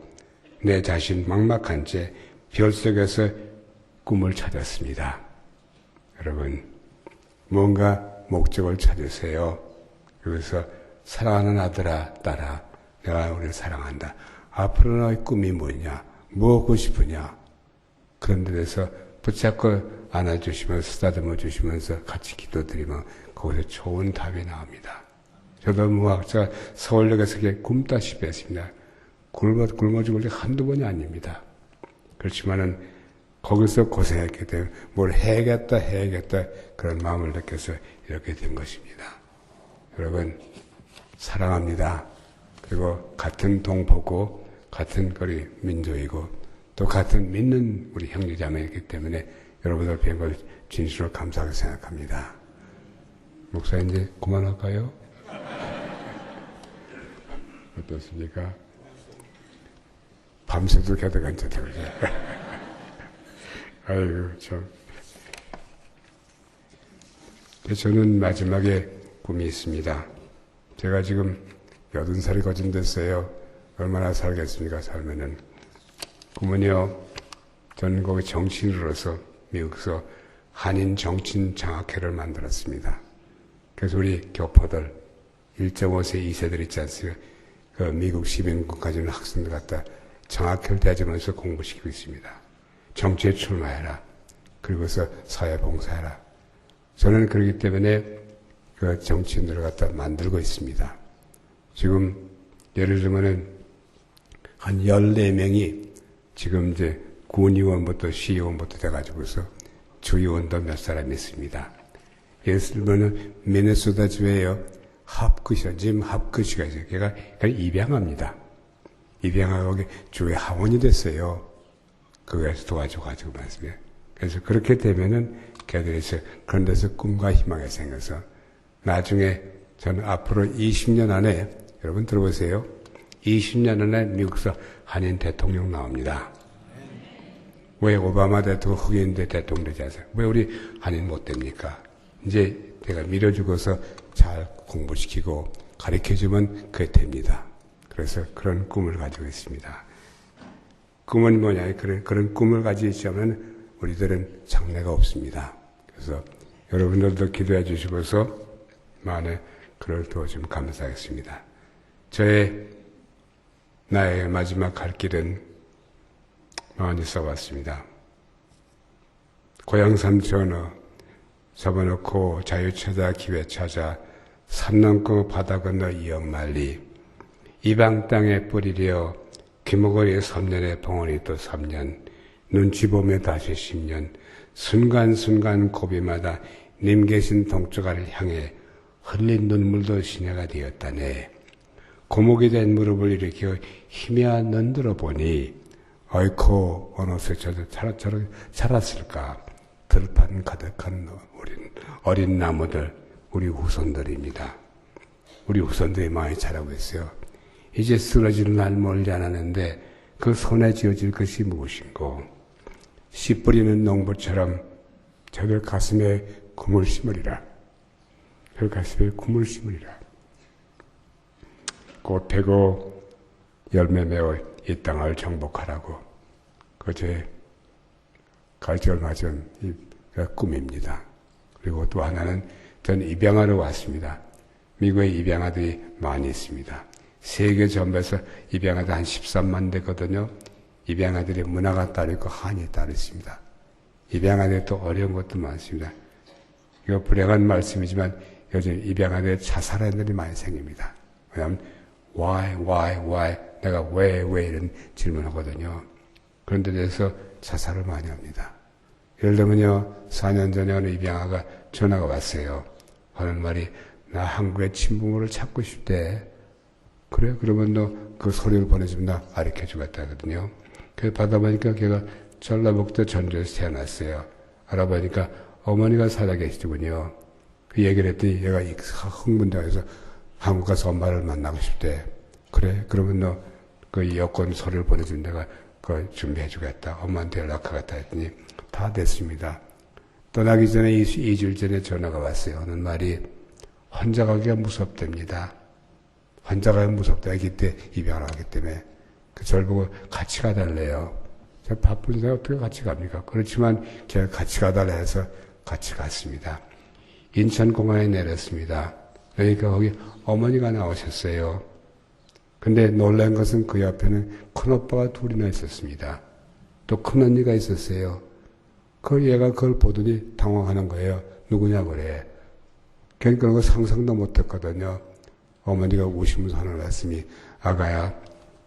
내 자신 막막한 채 별 속에서 꿈을 찾았습니다. 여러분 뭔가 목적을 찾으세요. 그래서 사랑하는 아들아 딸아 내가 우리를 사랑한다. 앞으로 너의 꿈이 뭐냐? 뭐 하고 싶으냐? 그런 데 대해서 붙잡고 안아주시면서 쓰다듬어 주시면서 같이 기도드리면 거기서 좋은 답이 나옵니다. 저도 무학자 서울역에서 굶다시피 했습니다. 굶어 죽을 때 한두 번이 아닙니다. 그렇지만은 거기서 고생했기 때문에 뭘 해야겠다 그런 마음을 느껴서 이렇게 된 것입니다. 여러분 사랑합니다. 그리고 같은 동포고 같은 거리 민족이고 또 같은 믿는 우리 형제자매이기 때문에 여러분들 뵌 걸 진실로 감사하게 생각합니다. 목사님 이제 그만할까요? 어떻습니까? 밤새도 계속 앉았다 그죠? 아이고 참 저는 마지막에 꿈이 있습니다. 제가 지금 80살이 거진 됐어요. 얼마나 살겠습니까, 살면은. 꿈은요, 저는 거기 정치인으로서 미국에서 한인 정치인 장학회를 만들었습니다. 그래서 우리 교포들, 1.5세, 2세들 있지 않습니까? 그 미국 시민권까지 있는 학생들 갖다 장학회를 대주면서 공부시키고 있습니다. 정치에 출마해라. 그리고서 사회봉사해라. 저는 그렇기 때문에 그 정치인들을 갖다 만들고 있습니다. 지금 예를 들면은 한 14명이 지금 이제 군의원부터 시의원부터 돼가지고서 주의원도 몇 사람이 있습니다. 예를 들면은 미네소타 주에요. 합크셔, 짐 합크시가 있어요. 걔가 입양합니다. 입양하고 주의 하원이 됐어요. 그거에서 도와줘가지고 말씀이에요. 그래서 그렇게 되면은 걔들에서 그런 데서 꿈과 희망이 생겨서 나중에 저는 앞으로 20년 안에 여러분 들어보세요. 20년 안에 미국에서 한인 대통령 나옵니다. 왜 오바마 대통령 흑인인데 대통령 되지 않아요? 왜 우리 한인 못 됩니까? 이제 내가 밀어주고서 잘 공부시키고 가르쳐주면 그게 됩니다. 그래서 그런 꿈을 가지고 있습니다. 꿈은 뭐냐? 그런 꿈을 가지고 있자면 우리들은 장래가 없습니다. 그래서 여러분들도 기도해 주시고서 만에 그럴 도와주면 감사하겠습니다. 나의 마지막 갈 길은 많이 써봤습니다. 고향 삼천어 접어놓고 자유 찾아 기회 찾아 산 넘고 바다 건너 이역만리 이방 땅에 뿌리려 귀머거리에 3년에 봉헌이 또 3년 눈치 보며 다시 10년 순간순간 고비마다 님 계신 동쪽아를 향해 흘린 눈물도 시내가 되었다네. 고목이 된 무릎을 일으켜 힘이야 눈들어 보니 어이코 어느새 저도 자랐을까. 들판 가득한 어린 나무들 우리 후손들입니다. 우리 후손들이 많이 자라고 있어요. 이제 쓰러질 날 멀지 않았는데 그 손에 쥐어질 것이 무엇인고 씨 뿌리는 농부처럼 저들 가슴에 꿈을 심으리라. 저 가슴에 꿈을 심으리라. 꽃 피고 열매 맺어 이 땅을 정복하라고 그제 가르침을 맞은 꿈입니다. 그리고 또 하나는 저는 입양하러 왔습니다. 미국에 입양아들이 많이 있습니다. 세계 전부에서 입양아들 한 13만 되거든요. 입양아들의 문화가 따로 있고 한이 따로 있습니다. 입양아들이 또 어려운 것도 많습니다. 이거 불행한 말씀이지만 요즘 입양아들의 자살하는 일이 많이 생깁니다. 왜냐하면 why 내가 왜 이런 질문하거든요. 그런 데 대해서 자살을 많이 합니다. 예를 들면요 4년 전에 어느 입양아가 전화가 왔어요. 하는 말이 나 한국의 친부모를 찾고 싶대. 그래? 그러면 너 그 소리를 보내주면 나 가르쳐 주겠다 하거든요. 그래서 받아보니까 걔가 전라북도 전주에서 태어났어요. 알아보니까 어머니가 살아계시더군요. 그 얘기를 했더니 얘가 흥분돼서 한국 가서 엄마를 만나고 싶대. 그래? 그러면 너 그 여권 서류를 보내주면 내가 그걸 준비해 주겠다. 엄마한테 연락하겠다 했더니 다 됐습니다. 떠나기 전에 2주일 전에 전화가 왔어요. 하는 말이 혼자 가기가 무섭답니다. 혼자 가기 무섭다. 아기 때 입양을 하기 때문에. 저를 보고 같이 가달래요. 제가 바쁜데 어떻게 같이 갑니까? 그렇지만 제가 같이 가달라 해서 같이 갔습니다. 인천공항에 내렸습니다. 그러니까 거기 어머니가 나오셨어요. 근데 놀란 것은 그 옆에는 큰오빠가 둘이나 있었습니다. 또 큰언니가 있었어요. 얘가 그걸 보더니 당황하는 거예요. 누구냐 그래. 걔는 그런 거 상상도 못했거든요. 어머니가 우시면서 하는 말씀이 아가야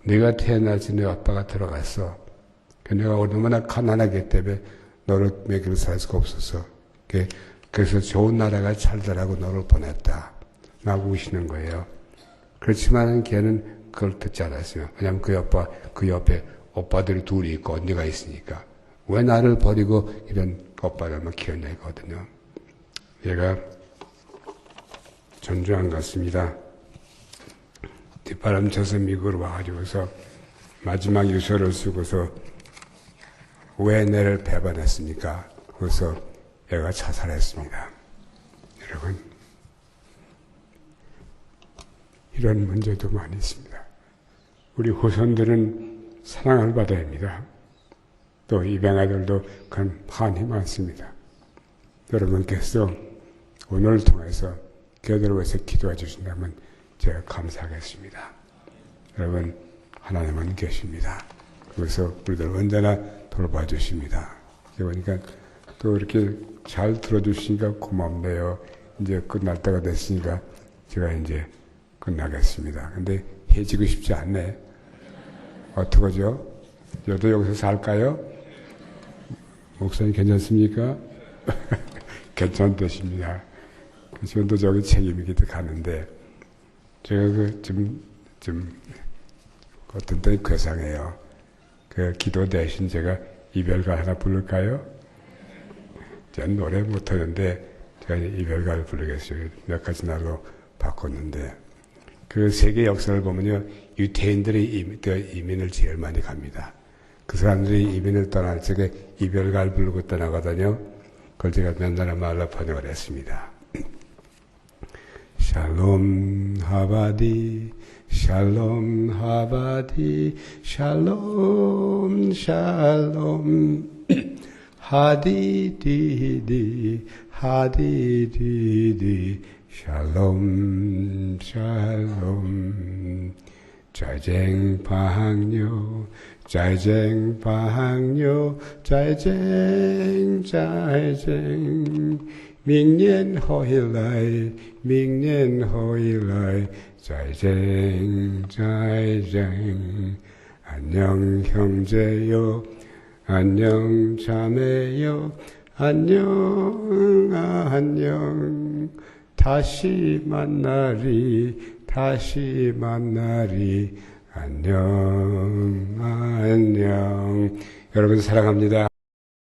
네가 태어나지 네 아빠가 들어갔어. 내가 얼마나 가난하기 때문에 너를 먹이를 살 수가 없었어. 그래서 좋은 나라가 살더라고 너를 보냈다. 라고 우시는 거예요. 그렇지만 걔는 그걸 듣지 않았어요. 왜냐하면 그 옆에 오빠들이 둘이 있고 언니가 있으니까. 왜 나를 버리고 이런 오빠들만 키웠냐 이거거든요. 얘가 전주 안 갔습니다. 뒷바람 쳐서 미국으로 와가지고서 마지막 유서를 쓰고서 왜 내를 배반했습니까? 그래서 얘가 자살했습니다. 여러분, 이런 문제도 많이 있습니다. 우리 후손들은 사랑을 받아야 합니다. 또 입양아들도 그런 한이 많습니다. 여러분께서 오늘 통해서 그들을 위해서 기도해 주신다면 제가 감사하겠습니다. 여러분, 하나님은 계십니다. 그래서 우리들 언제나 돌봐 주십니다. 그러니까 또 이렇게 잘 들어주시니까 고맙네요. 이제 끝날 때가 됐으니까 제가 이제 끝나겠습니다. 근데 해지고 싶지 않네. 어떡하죠? 저도 여기서 살까요? 목사님 괜찮습니까? 괜찮으십니다. 지금도 저기 책임이기도 가는데, 제가 좀 어떤 때는 괴상해요. 그 기도 대신 제가 이별가 하나 부를까요? 저는 노래 못하는데, 제가 이별가를 부르겠어요. 몇 가지 날로 바꿨는데, 그 세계 역사를 보면요, 유태인들이 이민을 제일 많이 갑니다. 그 사람들이 이민을 떠날 적에 이별가를 부르고 떠나거든요. 그걸 제가 몇 나라 말로 번역을 했습니다. 샬롬 하바디, 샬롬 하바디, 샬롬 샬롬, 하디디디, 하디디디, 샬롬 샬롬. 짜쟁방뇨, 짜쟁방뇨, 짜쟁,明年호일라이, 明年호일라이, 짜쟁, 안녕 형제요, 안녕 자매요, 안녕, 다시 만나리, 안녕. 여러분 사랑합니다.